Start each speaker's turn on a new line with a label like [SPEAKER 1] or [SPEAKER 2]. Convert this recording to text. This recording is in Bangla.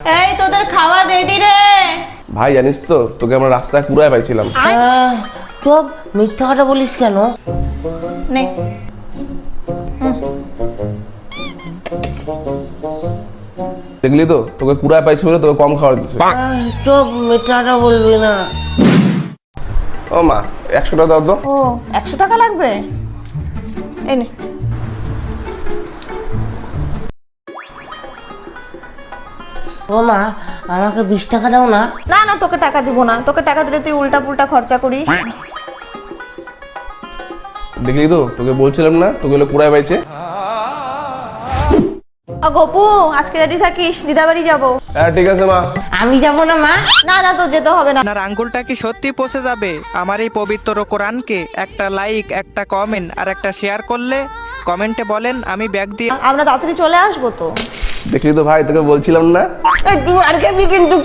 [SPEAKER 1] এই তোদের খাবার রেডি রে।
[SPEAKER 2] ভাই জানিস তো তোকে আমরা রাস্তায় কুড়ায় পাইছিলাম।
[SPEAKER 3] চুপ, মিথ্যা কথা বলিস কেন?
[SPEAKER 1] নে
[SPEAKER 2] দেখলি তো তোকে কুড়ায় পাইছি বলে তোকে কম খাওয়া দিচ্ছে।
[SPEAKER 3] চুপ, মিথ্যা কথা বলবি না।
[SPEAKER 2] ও মা 100 টাকা দাও তো।
[SPEAKER 1] ও 100 টাকা লাগবে, এই নে।
[SPEAKER 3] ও মা, আমাকে 20 টাকা দাও না।
[SPEAKER 1] না না, তোকে টাকা দিব না। তোকে টাকা দিলে তুই উল্টা পুল্টা খরচা করিস।
[SPEAKER 2] দেখলি তো তোকে বলছিলাম না তোকে কুড়ায় পাইছে।
[SPEAKER 1] গপু আজকে রেডি থাকিস, দিদাবাড়ি যাব।
[SPEAKER 2] হ্যাঁ ঠিক আছে মা।
[SPEAKER 3] আমি যাব না মা।
[SPEAKER 1] না না, তো যেতে হবে না।
[SPEAKER 4] আপনার আঙ্গুলটা কি সত্যি পচে যাবে? আমার এই পবিত্র কোরআনকে একটা লাইক, একটা কমেন্ট আর একটা শেয়ার করলে কমেন্টে বলেন আমি ব্যাগ দিয়ে।
[SPEAKER 1] আমরা তাড়াতাড়ি চলে আসবো তো।
[SPEAKER 2] দেখলি তো ভাই তোকে বলছিলাম না।
[SPEAKER 3] তুই আর খাবি কিন্তু।